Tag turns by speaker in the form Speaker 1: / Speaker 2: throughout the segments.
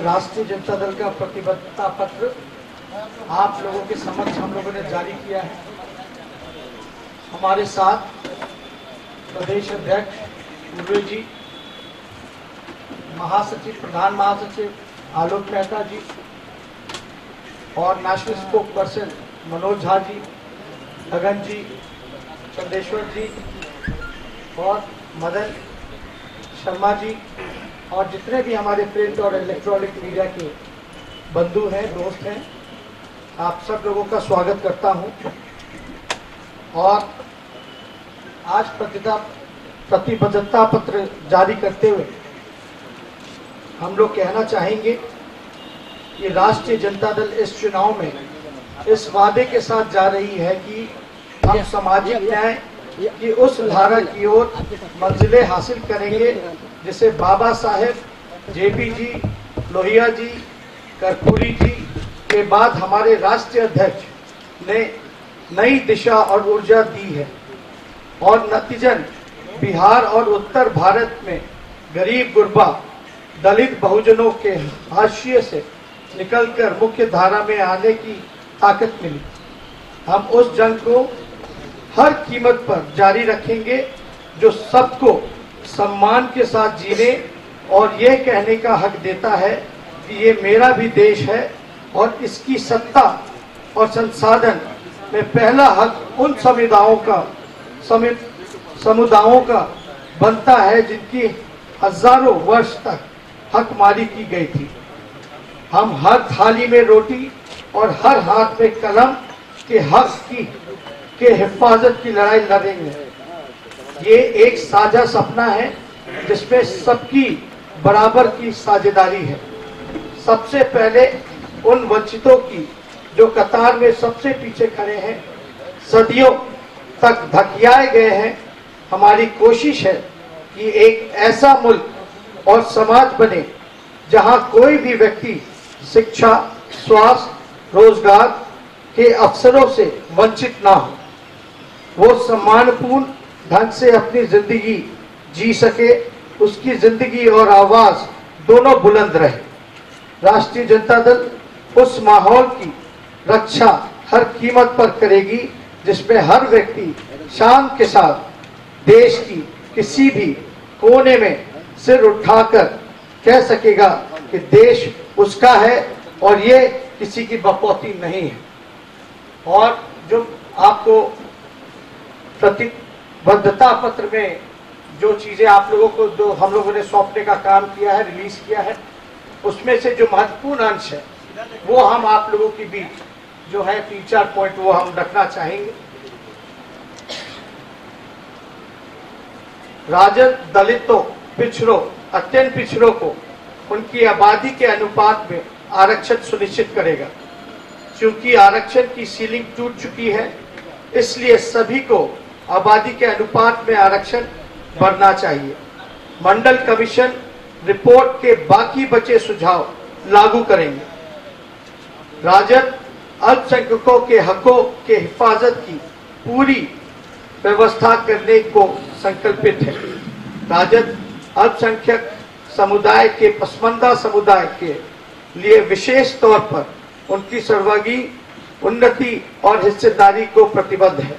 Speaker 1: राष्ट्रीय जनता दल का प्रतिबद्धता पत्र आप लोगों के समक्ष हम लोगों ने जारी किया है। हमारे साथ प्रदेश अध्यक्ष पूर्वे जी, महासचिव, प्रधान महासचिव आलोक मेहता जी और national spokesperson Manoj Jha ji, Gagan ji, Chandeshwar ji और मदन शर्मा जी और जितने भी हमारे प्रिंट और इलेक्ट्रॉनिक मीडिया के बंधु हैं, दोस्त हैं, आप सब लोगों का स्वागत करता हूं। और आज प्रतिबद्धता पत्र जारी करते हुए हम लोग कहना चाहेंगे कि राष्ट्रीय जनता दल इस चुनाव में इस वादे के साथ जा रही है कि हम सामाजिक न्याय की उस धारा की ओर मंजिलें हासिल करेंगे जिसे बाबा साहेब, जेपी जी, लोहिया जी, कर्पूरी जी के बाद हमारे राष्ट्रीय अध्यक्ष ने नई दिशा और ऊर्जा दी है। और नतीजन बिहार और उत्तर भारत में गरीब गुरबा दलित बहुजनों के हाशिए से निकलकर मुख्य धारा में आने की ताकत मिली। हम उस जंग को हर कीमत पर जारी रखेंगे जो सबको सम्मान के साथ जीने और ये कहने का हक देता है कि ये मेरा भी देश है और इसकी सत्ता और संसाधन में पहला हक उन समुदायों का बनता है जिनकी हजारों वर्ष तक हकमारी की गई थी। हम हर थाली में रोटी और हर हाथ में कलम के हक के हिफाजत की लड़ाई लड़ेंगे। ये एक साझा सपना है जिसमें सबकी बराबर की साझेदारी है। सबसे पहले उन वंचितों की जो कतार में सबसे पीछे खड़े हैं, सदियों तक धकियाए गए हैं। हमारी कोशिश है कि एक ऐसा मुल्क और समाज बने जहां कोई भी व्यक्ति शिक्षा, स्वास्थ्य, रोजगार के अवसरों से वंचित ना हो। वो सम्मानपूर्ण ढंग से अपनी जिंदगी जी सके, उसकी जिंदगी और आवाज दोनों बुलंद रहे। राष्ट्रीय जनता दल उस माहौल की रक्षा हर कीमत पर करेगी जिसमें हर व्यक्ति शान के साथ देश की किसी भी कोने में सिर उठाकर कह सकेगा कि देश उसका है और ये किसी की बपौती नहीं है। और जो आपको प्रतिबद्धता पत्र में जो चीजें आप लोगों को जो हम लोगों ने सौंपने का काम किया है, रिलीज किया है, उसमें से जो महत्वपूर्ण अंश है वो हम आप लोगों के बीच जो है 3-4 पॉइंट वो हम रखना चाहेंगे। राजद दलितों, पिछड़ों, अत्यंत पिछड़ों को उनकी आबादी के अनुपात में आरक्षण सुनिश्चित करेगा। क्योंकि आरक्षण की सीलिंग टूट चुकी है, इसलिए सभी को आबादी के अनुपात में आरक्षण बढ़ना चाहिए। मंडल कमीशन रिपोर्ट के बाकी बचे सुझाव लागू करेंगे। राजद अल्पसंख्यकों के हकों के हिफाजत की पूरी व्यवस्था करने को संकल्पित है। राजद अल्पसंख्यक समुदाय के पसमानदा समुदाय के लिए विशेष तौर पर उनकी सर्वांगीण उन्नति और हिस्सेदारी को प्रतिबद्ध है।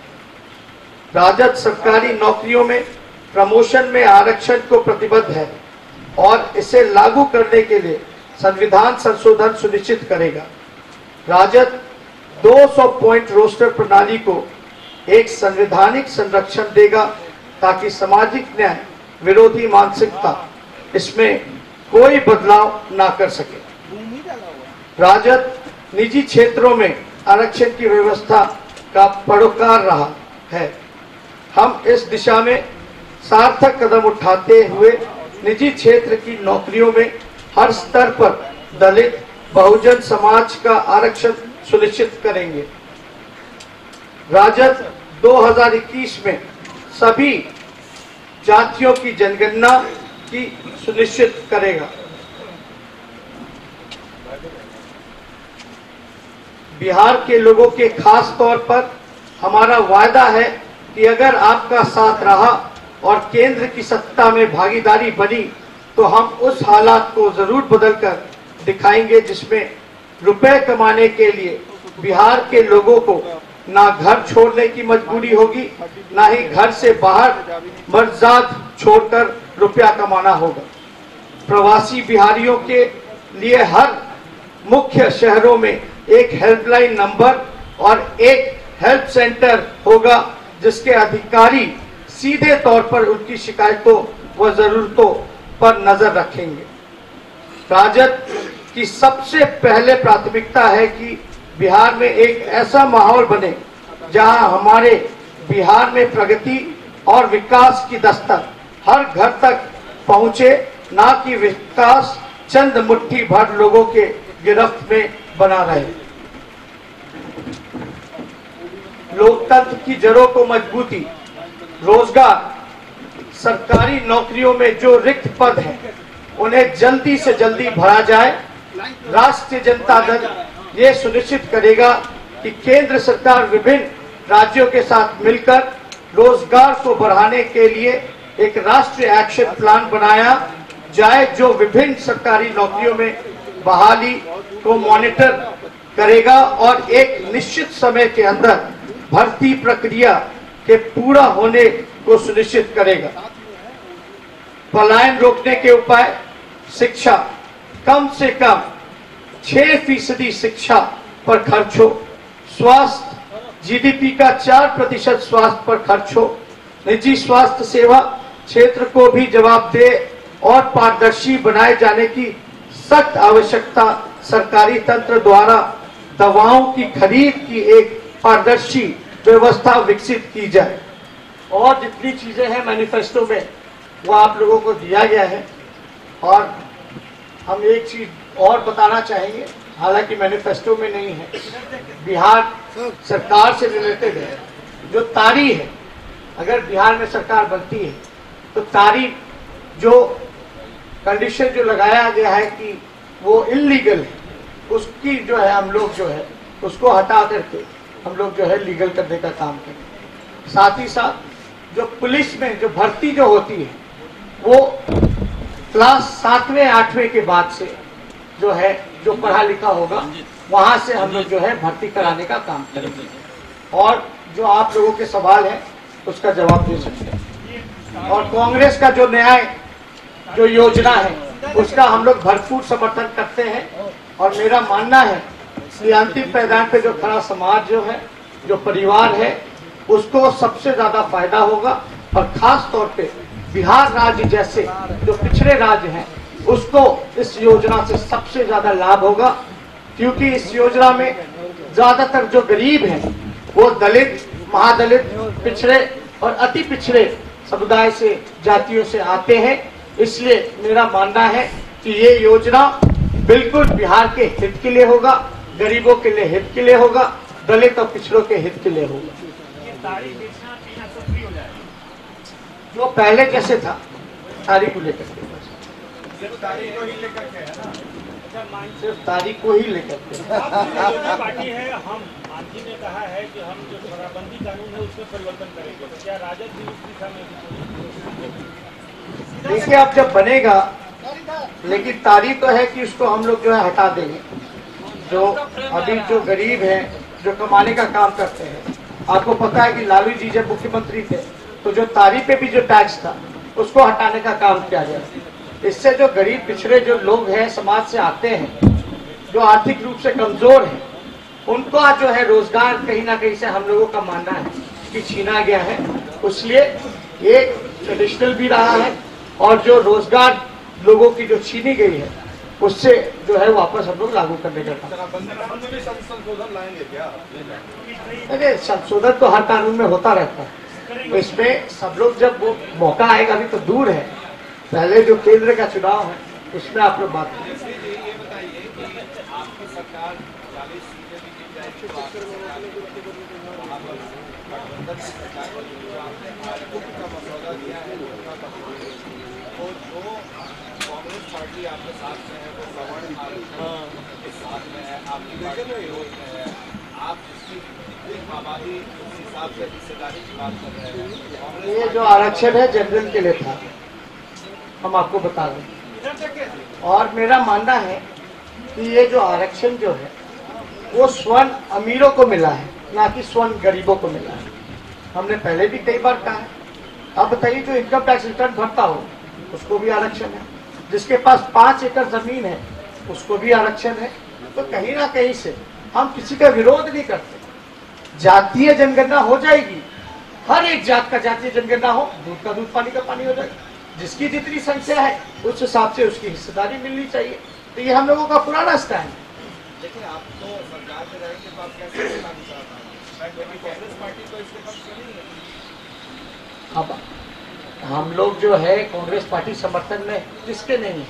Speaker 1: राजद सरकारी नौकरियों में प्रमोशन में आरक्षण को प्रतिबद्ध है और इसे लागू करने के लिए संविधान संशोधन सुनिश्चित करेगा। राजद 200 पॉइंट रोस्टर प्रणाली को एक संवैधानिक संरक्षण देगा ताकि सामाजिक न्याय विरोधी मानसिकता इसमें कोई बदलाव ना कर सके। राजद निजी क्षेत्रों में आरक्षण की व्यवस्था का परोकार रहा है। हम इस दिशा में सार्थक कदम उठाते हुए निजी क्षेत्र की नौकरियों में हर स्तर पर दलित बहुजन समाज का आरक्षण सुनिश्चित करेंगे। राजद 2021 में सभी जातियों की जनगणना की सुनिश्चित करेगा। बिहार के लोगों के खास तौर पर हमारा वायदा है कि अगर आपका साथ रहा और केंद्र की सत्ता में भागीदारी बनी तो हम उस हालात को जरूर बदलकर दिखाएंगे जिसमें रुपए कमाने के लिए बिहार के लोगों को ना घर छोड़ने की मजबूरी होगी, ना ही घर से बाहर मर्जाद छोड़कर रुपया कमाना होगा। प्रवासी बिहारियों के लिए हर मुख्य शहरों में एक हेल्पलाइन नंबर और एक हेल्प सेंटर होगा, जिसके अधिकारी सीधे तौर पर उनकी शिकायतों व जरूरतों पर नजर रखेंगे। राजद की सबसे पहले प्राथमिकता है कि बिहार में एक ऐसा माहौल बने जहां हमारे बिहार में प्रगति और विकास की दस्तक हर घर तक पहुंचे, ना कि विकास चंद मुट्ठी भर लोगों के गिरफ्त में बना रहे। लोकतंत्र की जड़ों को मजबूती, रोजगार, सरकारी नौकरियों में जो रिक्त पद हैं उन्हें जल्दी से जल्दी भरा जाए। राष्ट्रीय जनता दल ये सुनिश्चित करेगा कि केंद्र सरकार विभिन्न राज्यों के साथ मिलकर रोजगार को बढ़ाने के लिए एक राष्ट्रीय एक्शन प्लान बनाया जाए, जो विभिन्न सरकारी नौकरियों में बहाली को मॉनिटर करेगा और एक निश्चित समय के अंदर भर्ती प्रक्रिया के पूरा होने को सुनिश्चित करेगा। पलायन रोकने के उपाय, शिक्षा, कम से कम 6% शिक्षा पर खर्च हो, स्वास्थ्य, जीडीपी का 4% स्वास्थ्य पर खर्च हो, निजी स्वास्थ्य सेवा क्षेत्र को भी जवाबदेह और पारदर्शी बनाए जाने की सख्त आवश्यकता, सरकारी तंत्र द्वारा दवाओं की खरीद की एक पारदर्शी व्यवस्था विकसित की जाए। और जितनी चीजें हैं मैनिफेस्टो में वो आप लोगों को दिया गया है। और हम एक चीज और बताना चाहेंगे, हालांकि मैनिफेस्टो में नहीं है, बिहार सरकार से रिलेटेड है। जो तारीख है, अगर बिहार में सरकार बनती है तो तारीख जो कंडीशन जो लगाया गया है कि वो इलीगल है, उसकी जो है हम लोग जो है उसको हटा करके हम लोग जो है लीगल करने का काम करें। साथ ही साथ जो पुलिस में जो भर्ती जो होती है वो क्लास 7वें 8वें के बाद से जो है जो पढ़ा लिखा होगा वहां से हम लोग जो है भर्ती कराने का काम करेंगे। और जो आप लोगों के सवाल है उसका जवाब दे सकते हैं। और कांग्रेस का जो न्याय जो योजना है उसका हम लोग भरपूर समर्थन करते हैं। और मेरा मानना है कि अंतिम पायदान पे जो खड़ा समाज जो है, जो परिवार है, उसको सबसे ज्यादा फायदा होगा। और खास तौर पे बिहार राज्य जैसे जो पिछड़े राज्य हैं उसको इस योजना से सबसे ज्यादा लाभ होगा, क्योंकि इस योजना में ज्यादातर जो गरीब हैं वो दलित, महादलित, पिछड़े और अति पिछड़े समुदाय से, जातियों से आते हैं। इसलिए मेरा मानना है कि ये योजना बिल्कुल बिहार के हित के लिए होगा, गरीबों के लिए हित के लिए होगा, दलित और पिछड़ों के हित के लिए होगा। जो पहले जैसे था तारीख को लेकर के, सिर्फ तारीख को ही लेकर के है ना, सिर्फ तारीख को ही लेकर के
Speaker 2: पार्टी है। हम मांझी ने कहा है कि हम जो शराबबंदी कानून है उसमें परिवर्तन करेंगे, तो क्या राजद भी उस दिशा में?
Speaker 1: देखिए अब जब बनेगा, लेकिन तारीख तो है कि उसको हम लोग जो है हटा देंगे। जो अभी जो गरीब है, जो कमाने का काम करते हैं, आपको पता है कि लालू जी जब मुख्यमंत्री थे तो जो तारीख पे भी जो टैक्स था उसको हटाने का काम किया गया। इससे जो गरीब पिछड़े जो लोग हैं, समाज से आते हैं, जो आर्थिक रूप से कमजोर हैं, उनको जो है रोजगार कहीं ना कहीं से हम लोगों का मानना है कि छीना गया है। इसलिए ये ट्रेडिशनल भी रहा है और जो रोजगार लोगों की जो छीनी गई है उससे जो है वापस हम लोग लागू करने का काम। अरे संशोधन तो हर कानून में होता रहता है, तो इसमें सब लोग जब वो मौका आएगा, अभी तो दूर है, पहले जो केंद्र का चुनाव है उसमें आप लोग बात करें।
Speaker 3: पार्टी आपके साथ में है, वो सवर्ण के साथ में है, आपकी पार्टी विरोध में है, आप जिसकी आबादी उस हिसाब से हिस्सेदारी की बात कर रहे हैं।
Speaker 1: ये जो आरक्षण है जनरल के लिए था, हम आपको बता दें। और मेरा मानना है कि ये जो आरक्षण जो है वो स्वर्ण अमीरों को मिला है, ना कि स्वर्ण गरीबों को मिला है। हमने पहले भी कई बार कहा है। अब बताइए, जो इनकम टैक्स रिटर्न भरता हो उसको भी आरक्षण है, जिसके पास 5 एकड़ जमीन है उसको भी आरक्षण है। तो कहीं ना कहीं से हम किसी का विरोध नहीं करते। जातीय जनगणना हो जाएगी, हर एक जात का जातीय जनगणना हो, दूध का दूध पानी का पानी हो जाएगा। जिसकी जितनी संख्या है उस हिसाब से उसकी हिस्सेदारी मिलनी चाहिए। तो ये हम लोगों का पुराना स्टैंड है।
Speaker 3: देखिए, आप तो सरकार में रहेंगे तो आप कैसे चलाना चाहते हैं, क्योंकि कांग्रेस पार्टी तो इसके पक्ष में नहीं है।
Speaker 1: अब हम लोग जो है कांग्रेस पार्टी समर्थन में किसके नहीं है?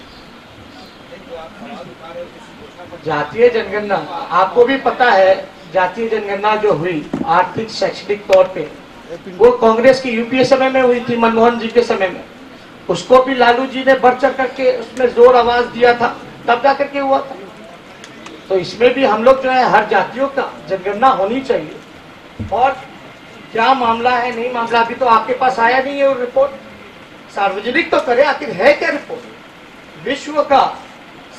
Speaker 3: तो आप सवाल उठा रहे हो किसी घोषणा पत्र।
Speaker 1: जातीय जनगणना आपको भी पता है, जातीय जनगणना जो हुई आर्थिक शैक्षणिक तौर पे वो कांग्रेस की यूपीए समय में हुई थी, मनमोहन जी के समय में। उसको भी लालू जी ने बढ़ चढ़ करके उसमें जोर आवाज दिया था, तब जा करके हुआ था। तो इसमें भी हम लोग जो है हर जातियों का जनगणना होनी चाहिए। और क्या मामला है नहीं मामला, अभी तो आपके पास आया नहीं है वो रिपोर्ट, सार्वजनिक तो करे। आखिर है क्या रिपोर्ट? विश्व का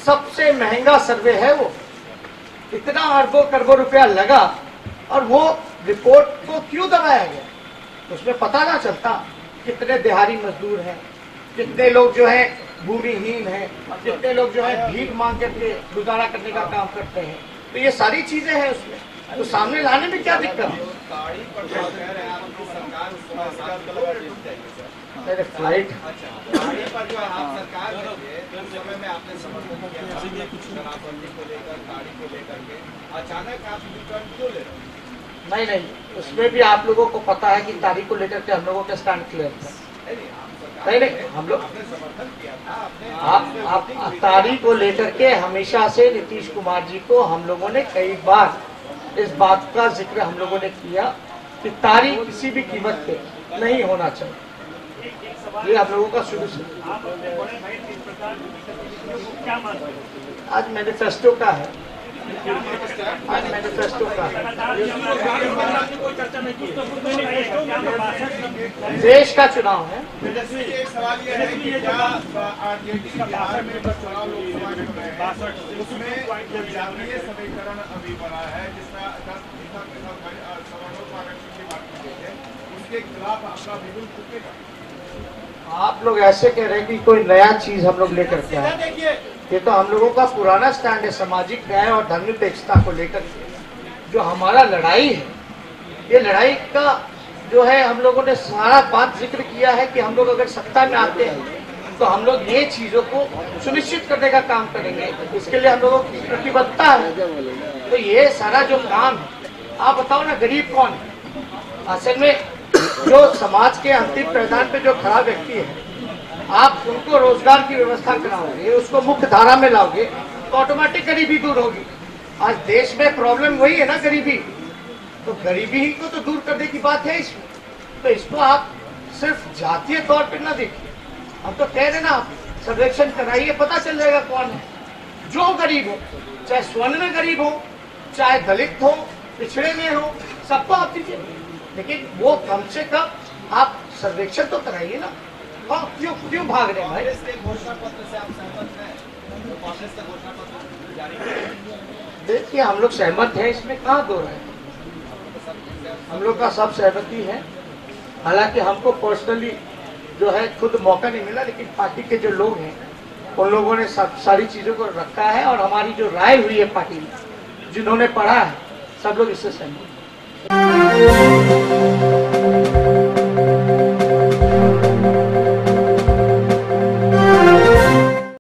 Speaker 1: सबसे महंगा सर्वे है वो, इतना अरबों करोड़ों रुपया लगा और वो रिपोर्ट को क्यों दबाया गया? उसमें पता ना चलता कितने दिहाड़ी मजदूर हैं, कितने लोग जो है भूमिहीन हैं, कितने लोग जो है भीख मांग करके गुजारा करने का काम करते हैं। तो ये सारी चीजें हैं उसमें, तो सामने लाने में क्या दिक्कत है?
Speaker 3: ताड़ी पर जो कह रहे हैं आपकी सरकार उस समय 7 करोड़ देनी चाहिए सर।
Speaker 1: मेरे फ्लाइट
Speaker 3: अच्छा, ताड़ी पर जो आप सरकार में थे उस समय में आपने समर्थन किया था शराबबंदी को लेकर, ताड़ी को लेकर के, अचानक आप रिटर्न क्यों ले रहे हो?
Speaker 1: नहीं, उसमें भी आप लोगों को पता है कि तारीख को लेकर के हम लोगों का स्टैंड क्लियर था। नहीं, हम लोग
Speaker 3: आपने समर्थन किया था,
Speaker 1: आप तारीख को लेकर के हमेशा से नीतीश कुमार जी को हम लोगों ने कई बार इस बात का जिक्र हम लोगों ने किया कि तारीख किसी भी कीमत पे नहीं होना चाहिए। ये हम लोगों का शुरू से
Speaker 2: आप अपने बड़े भाई इस प्रकार को क्या मानते हैं?
Speaker 1: आज मैनिफेस्टो का है, आज मैनिफेस्टो का है।
Speaker 2: कोई चर्चा नहीं की,
Speaker 1: देश का चुनाव है।
Speaker 3: एक सवाल ये है कि क्या आरजेडी बिहार में जो चुनाव लोकसभा में हो रहे हैं उसमें जो जातीय समीकरण अभी बना है, जिसका 10% सवर्णों को आरक्षण की बात की गई है, उसके खिलाफ आपका विरोध चुकेगा?
Speaker 1: आप लोग ऐसे कह रहे हैं कि कोई नया चीज हम लोग लेकर के आए। ये तो हम लोगों का पुराना स्टैंड है, सामाजिक न्याय और धर्मनिरपेक्षता को लेकर के जो हमारा लड़ाई है। ये लड़ाई का जो है हम लोगों ने सारा बात जिक्र किया है कि हम लोग अगर सत्ता में आते हैं तो हम लोग ये चीजों को सुनिश्चित करने का काम करेंगे। इसके लिए हम लोगों की प्रतिबद्धता है। तो ये सारा जो काम है, आप बताओ ना, गरीब कौन है? असल में जो समाज के अंतिम प्रधान पे जो खड़ा व्यक्ति है, आप उनको रोजगार की व्यवस्था कराओगे, उसको मुख्य धारा में लाओगे तो ऑटोमेटिक गरीबी दूर होगी। आज देश में प्रॉब्लम वही है ना, गरीबी। तो गरीबी ही को तो दूर करने की बात है इसमें। तो इसको आप सिर्फ जातीय तौर पर ना देखिए। हम तो कह रहे ना, आप सर्वेक्षण कराइए, पता चल जाएगा कौन है। जो गरीब हो, चाहे स्वर्ण में गरीब हो, चाहे दलित हो, पिछड़े में हो, सबको आप दीजिए। लेकिन वो कम से कम आप सर्वेक्षण तो कराइए ना। और क्यों भाग रहे हैं भाई?
Speaker 3: कांग्रेस के घोषणा पत्र से आप सहमत हैं? तो कांग्रेस का घोषणा पत्र जारी किया,
Speaker 1: देखिए हम लोग सहमत हैं, इसमें कहाँ दो है। हम लोग का सब सहमति है। हालांकि हमको पर्सनली जो है खुद मौका नहीं मिला, लेकिन पार्टी के जो लोग हैं उन लोगों ने सब सारी चीजों को रखा है और हमारी जो राय हुई है पार्टी में, जिन्होंने पढ़ा है, सब लोग इससे सहमत हैं।